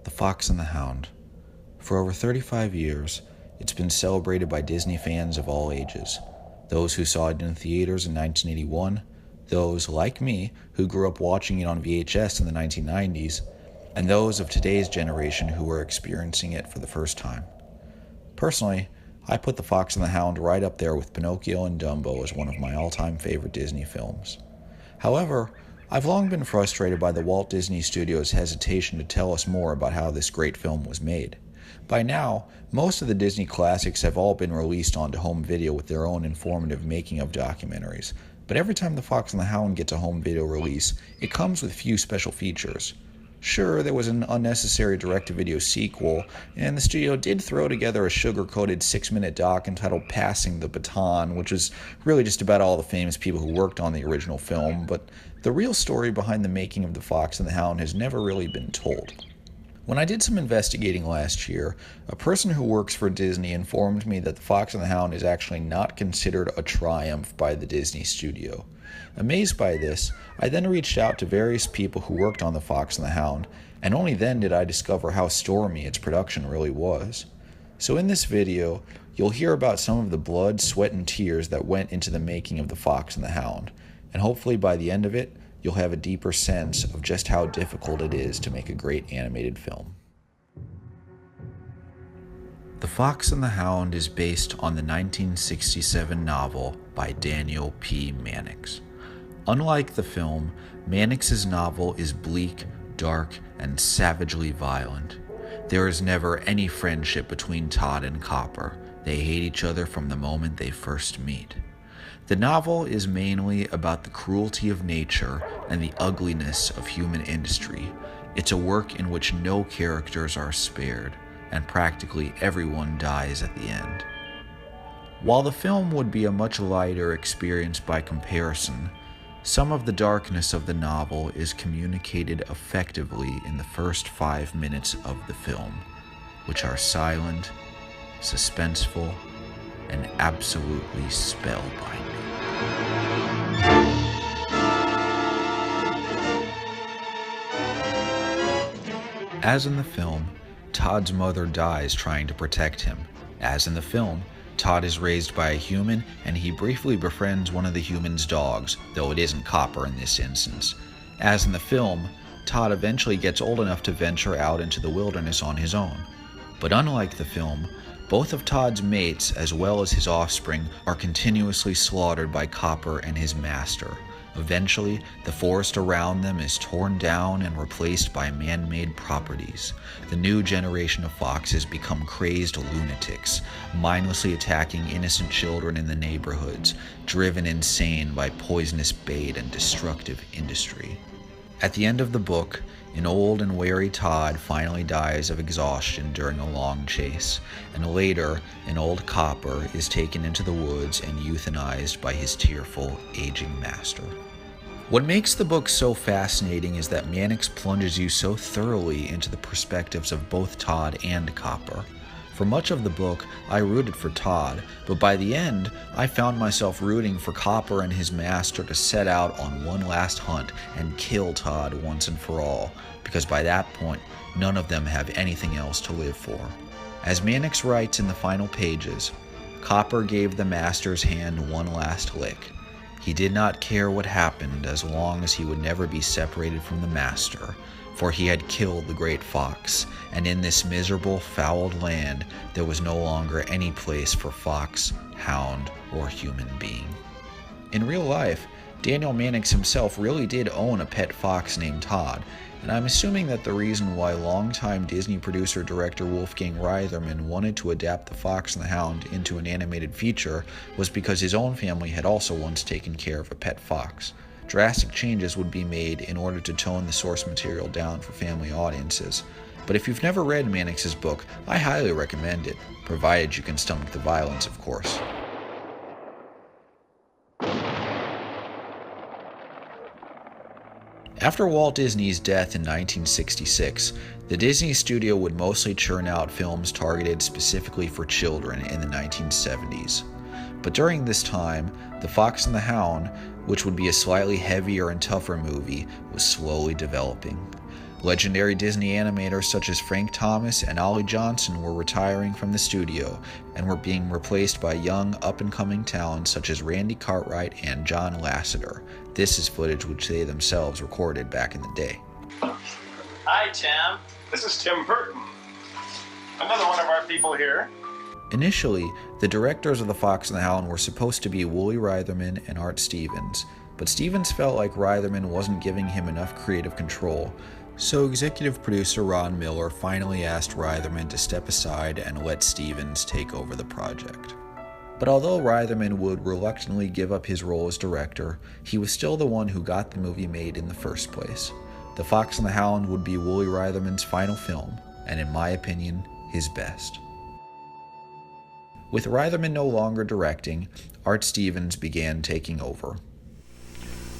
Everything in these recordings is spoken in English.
The Fox and the Hound. For over 35 years, it's been celebrated by Disney fans of all ages. Those who saw it in theaters in 1981, those, like me, who grew up watching it on VHS in the 1990s, and those of today's generation who are experiencing it for the first time. Personally, I put The Fox and the Hound right up there with Pinocchio and Dumbo as one of my all-time favorite Disney films. However, I've long been frustrated by the Walt Disney Studios' hesitation to tell us more about how this great film was made. By now, most of the Disney classics have all been released onto home video with their own informative making-of documentaries, but every time The Fox and the Hound gets a home video release, it comes with few special features. Sure, there was an unnecessary direct-to-video sequel, and the studio did throw together a sugar-coated 6-minute doc entitled Passing the Baton, which was really just about all the famous people who worked on the original film, but the real story behind the making of The Fox and the Hound has never really been told. When I did some investigating last year, a person who works for Disney informed me that The Fox and the Hound is actually not considered a triumph by the Disney studio. Amazed by this, I then reached out to various people who worked on The Fox and the Hound, and only then did I discover how stormy its production really was. So in this video, you'll hear about some of the blood, sweat, and tears that went into the making of The Fox and the Hound, and hopefully by the end of it, you'll have a deeper sense of just how difficult it is to make a great animated film. The Fox and the Hound is based on the 1967 novel by Daniel P. Mannix. Unlike the film, Mannix's novel is bleak, dark, and savagely violent. There is never any friendship between Todd and Copper. They hate each other from the moment they first meet. The novel is mainly about the cruelty of nature and the ugliness of human industry. It's a work in which no characters are spared, and practically everyone dies at the end. While the film would be a much lighter experience by comparison, some of the darkness of the novel is communicated effectively in the first 5 minutes of the film, which are silent, suspenseful, and absolutely spellbinding. As in the film, Todd's mother dies trying to protect him. As in the film, Todd is raised by a human, and he briefly befriends one of the human's dogs, though it isn't Copper in this instance. As in the film, Todd eventually gets old enough to venture out into the wilderness on his own. But unlike the film, both of Todd's mates, as well as his offspring, are continuously slaughtered by Copper and his master. Eventually, the forest around them is torn down and replaced by man-made properties. The new generation of foxes become crazed lunatics, mindlessly attacking innocent children in the neighborhoods, driven insane by poisonous bait and destructive industry. At the end of the book, an old and wary Todd finally dies of exhaustion during a long chase, and later, an old Copper is taken into the woods and euthanized by his tearful, aging master. What makes the book so fascinating is that Mannix plunges you so thoroughly into the perspectives of both Todd and Copper. For much of the book, I rooted for Todd, but by the end, I found myself rooting for Copper and his master to set out on one last hunt and kill Todd once and for all, because by that point, none of them have anything else to live for. As Mannix writes in the final pages, Copper gave the master's hand one last lick. He did not care what happened as long as he would never be separated from the master, for he had killed the great fox, and in this miserable, fouled land there was no longer any place for fox, hound, or human being. In real life, Daniel Mannix himself really did own a pet fox named Todd, and I'm assuming that the reason why longtime Disney producer-director Wolfgang Reitherman wanted to adapt The Fox and the Hound into an animated feature was because his own family had also once taken care of a pet fox. Drastic changes would be made in order to tone the source material down for family audiences. But if you've never read Mannix's book, I highly recommend it, provided you can stomach the violence, of course. After Walt Disney's death in 1966, the Disney studio would mostly churn out films targeted specifically for children in the 1970s. But during this time, The Fox and the Hound, which would be a slightly heavier and tougher movie, was slowly developing. Legendary Disney animators such as Frank Thomas and Ollie Johnson were retiring from the studio and were being replaced by young, up-and-coming talents such as Randy Cartwright and John Lasseter. This is footage which they themselves recorded back in the day. Hi, Tim. This is Tim Burton. Another one of our people here. Initially, the directors of The Fox and the Hound were supposed to be Woolie Reitherman and Art Stevens, but Stevens felt like Reitherman wasn't giving him enough creative control, so executive producer Ron Miller finally asked Reitherman to step aside and let Stevens take over the project. But although Reitherman would reluctantly give up his role as director, he was still the one who got the movie made in the first place. The Fox and the Hound would be Woolie Reitherman's final film, and in my opinion, his best. With Reitherman no longer directing, Art Stevens began taking over.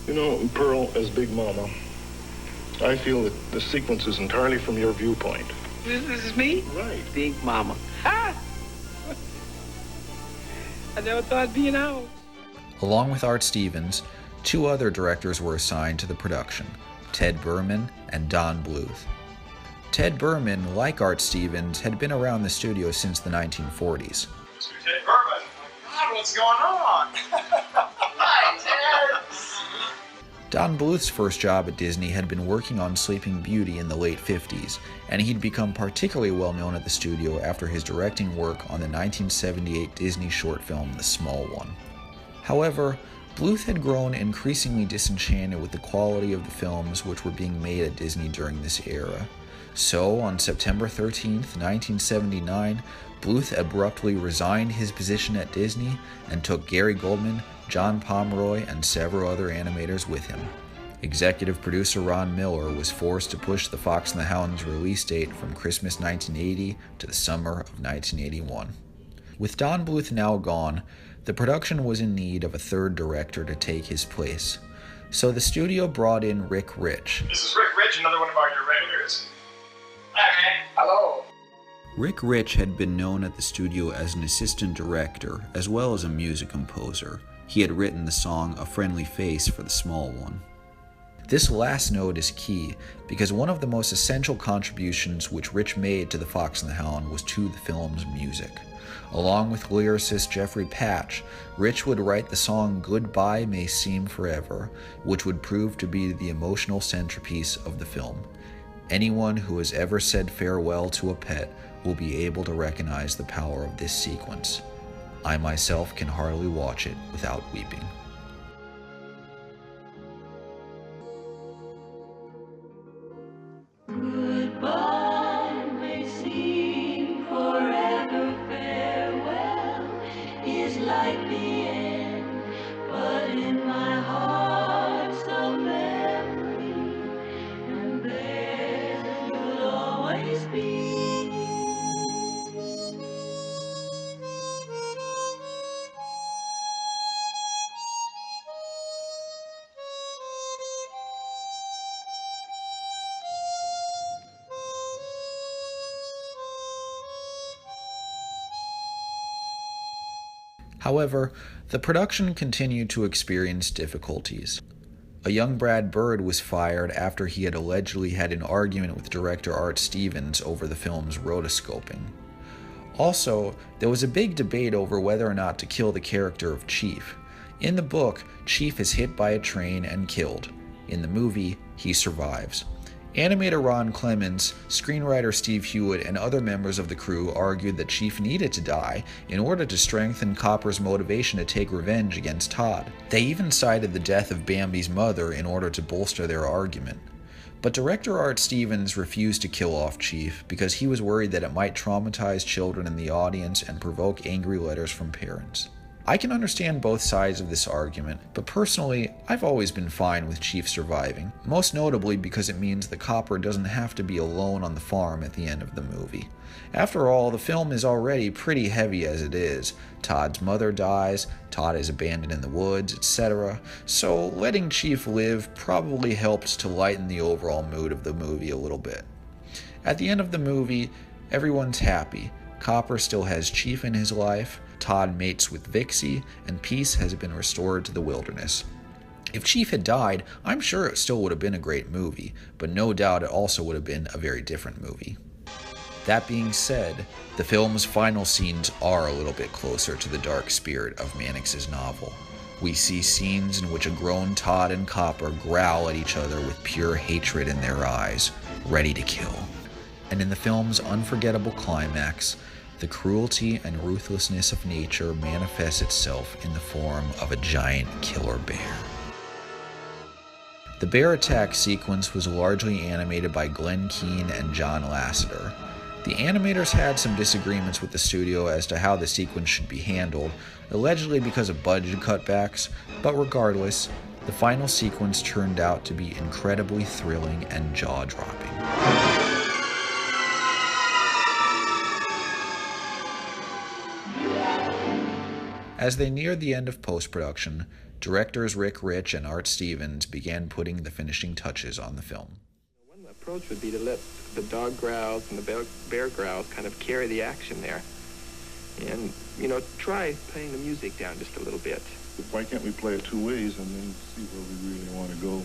You know, Pearl, as Big Mama, I feel that the sequence is entirely from your viewpoint. This is me? Right. Big Mama. Ah! I never thought I'd be an owl. Along with Art Stevens, 2 other directors were assigned to the production, Ted Berman and Don Bluth. Ted Berman, like Art Stevens, had been around the studio since the 1940s. Ted Burton. God, what's going on? Hi, Ted. Don Bluth's first job at Disney had been working on Sleeping Beauty in the late 50s, and he'd become particularly well known at the studio after his directing work on the 1978 Disney short film The Small One. However, Bluth had grown increasingly disenchanted with the quality of the films which were being made at Disney during this era. So, on September 13, 1979, Bluth abruptly resigned his position at Disney and took Gary Goldman, John Pomeroy, and several other animators with him. Executive producer Ron Miller was forced to push The Fox and the Hound's release date from Christmas 1980 to the summer of 1981. With Don Bluth now gone, the production was in need of a third director to take his place. So the studio brought in Rick Rich. This is Rick Rich, another one of our directors. Hi, man. Hello. Rick Rich had been known at the studio as an assistant director, as well as a music composer. He had written the song A Friendly Face for The Small One. This last note is key, because one of the most essential contributions which Rich made to The Fox and the Hound was to the film's music. Along with lyricist Jeffrey Patch, Rich would write the song Goodbye May Seem Forever, which would prove to be the emotional centerpiece of the film. Anyone who has ever said farewell to a pet will be able to recognize the power of this sequence. I myself can hardly watch it without weeping. Goodbye may seem forever, farewell is like the end, but in my heart's a memory, and there you'll always be. However, the production continued to experience difficulties. A young Brad Bird was fired after he had allegedly had an argument with director Art Stevens over the film's rotoscoping. Also, there was a big debate over whether or not to kill the character of Chief. In the book, Chief is hit by a train and killed. In the movie, he survives. Animator Ron Clements, screenwriter Steve Hewitt, and other members of the crew argued that Chief needed to die in order to strengthen Copper's motivation to take revenge against Todd. They even cited the death of Bambi's mother in order to bolster their argument. But director Art Stevens refused to kill off Chief because he was worried that it might traumatize children in the audience and provoke angry letters from parents. I can understand both sides of this argument, but personally, I've always been fine with Chief surviving, most notably because it means that Copper doesn't have to be alone on the farm at the end of the movie. After all, the film is already pretty heavy as it is. Todd's mother dies, Todd is abandoned in the woods, etc., so letting Chief live probably helped to lighten the overall mood of the movie a little bit. At the end of the movie, everyone's happy. Copper still has Chief in his life, Todd mates with Vixie, and peace has been restored to the wilderness. If Chief had died, I'm sure it still would have been a great movie, but no doubt it also would have been a very different movie. That being said, the film's final scenes are a little bit closer to the dark spirit of Mannix's novel. We see scenes in which a grown Todd and Copper growl at each other with pure hatred in their eyes, ready to kill. And in the film's unforgettable climax, the cruelty and ruthlessness of nature manifests itself in the form of a giant killer bear. The bear attack sequence was largely animated by Glenn Keane and John Lasseter. The animators had some disagreements with the studio as to how the sequence should be handled, allegedly because of budget cutbacks, but regardless, the final sequence turned out to be incredibly thrilling and jaw-dropping. As they neared the end of post-production, directors Rick Rich and Art Stevens began putting the finishing touches on the film. One approach would be to let the dog growls and the bear growls kind of carry the action there. And, try playing the music down just a little bit. Why can't we play it 2 ways and then see where we really want to go?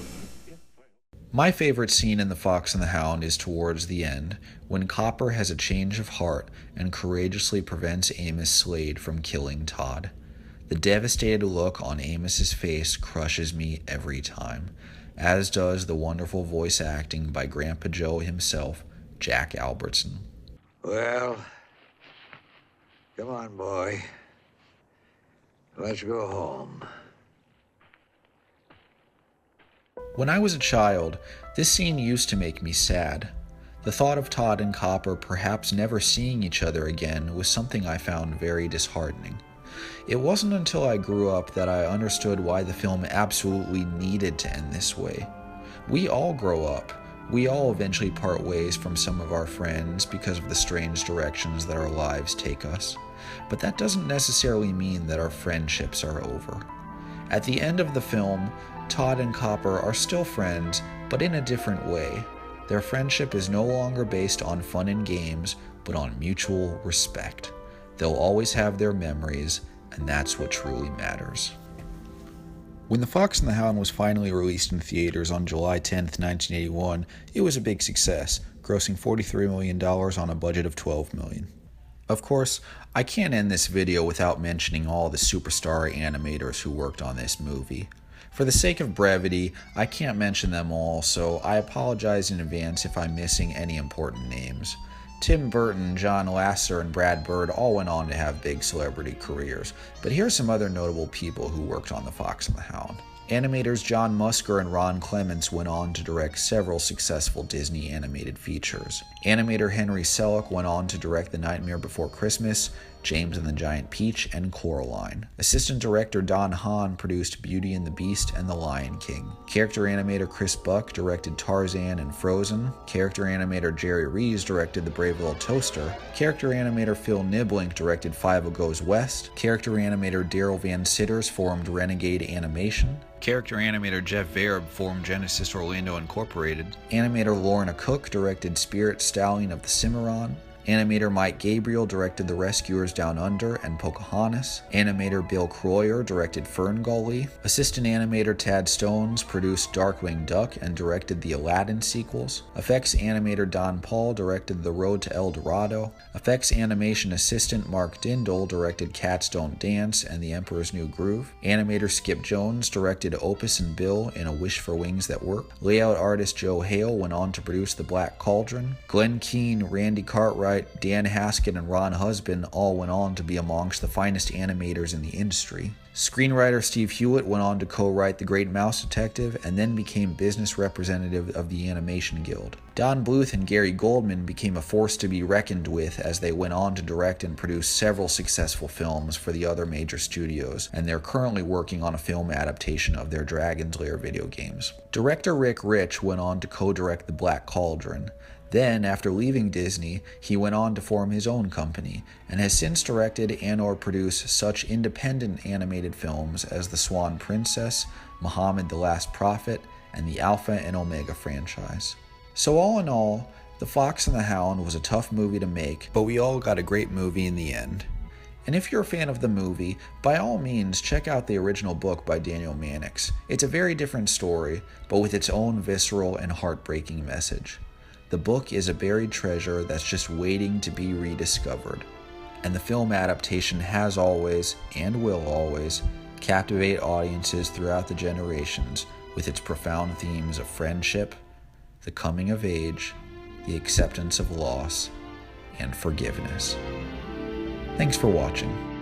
My favorite scene in The Fox and the Hound is towards the end, when Copper has a change of heart and courageously prevents Amos Slade from killing Todd. The devastated look on Amos's face crushes me every time, as does the wonderful voice acting by Grandpa Joe himself, Jack Albertson. Well, come on, boy. Let's go home. When I was a child, this scene used to make me sad. The thought of Todd and Copper perhaps never seeing each other again was something I found very disheartening. It wasn't until I grew up that I understood why the film absolutely needed to end this way. We all grow up. We all eventually part ways from some of our friends because of the strange directions that our lives take us. But that doesn't necessarily mean that our friendships are over. At the end of the film, Todd and Copper are still friends, but in a different way. Their friendship is no longer based on fun and games, but on mutual respect. They'll always have their memories, and that's what truly matters. When The Fox and the Hound was finally released in theaters on July 10th, 1981, it was a big success, grossing $43 million on a budget of $12 million. Of course, I can't end this video without mentioning all the superstar animators who worked on this movie. For the sake of brevity, I can't mention them all, so I apologize in advance if I'm missing any important names. Tim Burton, John Lasseter, and Brad Bird all went on to have big celebrity careers, but here's some other notable people who worked on The Fox and the Hound. Animators John Musker and Ron Clements went on to direct several successful Disney animated features. Animator Henry Selick went on to direct The Nightmare Before Christmas, James and the Giant Peach, and Coraline. Assistant director Don Hahn produced Beauty and the Beast and The Lion King. Character animator Chris Buck directed Tarzan and Frozen. Character animator Jerry Reeves directed The Brave Little Toaster. Character animator Phil Niblink directed Five Goes West. Character animator Daryl Van Sitters formed Renegade Animation. Character animator Jeff Verb formed Genesis Orlando Incorporated. Animator Lorna Cook directed Spirit Stallion of the Cimarron. Animator Mike Gabriel directed The Rescuers Down Under and Pocahontas. Animator Bill Croyer directed Ferngully. Assistant animator Tad Stones produced Darkwing Duck and directed the Aladdin sequels. Effects animator Don Paul directed The Road to El Dorado. Effects animation assistant Mark Dindal directed Cats Don't Dance and The Emperor's New Groove. Animator Skip Jones directed Opus and Bill in A Wish for Wings That Work. Layout artist Joe Hale went on to produce The Black Cauldron. Glenn Keane, Randy Cartwright, Dan Haskett, and Ron Husband all went on to be amongst the finest animators in the industry. Screenwriter Steve Hewitt went on to co-write The Great Mouse Detective and then became business representative of the Animation Guild. Don Bluth and Gary Goldman became a force to be reckoned with as they went on to direct and produce several successful films for the other major studios, and they're currently working on a film adaptation of their Dragon's Lair video games. Director Rick Rich went on to co-direct The Black Cauldron. Then, after leaving Disney, he went on to form his own company, and has since directed and/or produced such independent animated films as The Swan Princess, Muhammad the Last Prophet, and the Alpha and Omega franchise. So all in all, The Fox and the Hound was a tough movie to make, but we all got a great movie in the end. And if you're a fan of the movie, by all means check out the original book by Daniel Mannix. It's a very different story, but with its own visceral and heartbreaking message. The book is a buried treasure that's just waiting to be rediscovered. And the film adaptation has always, and will always, captivate audiences throughout the generations with its profound themes of friendship, the coming of age, the acceptance of loss, and forgiveness. Thanks for watching.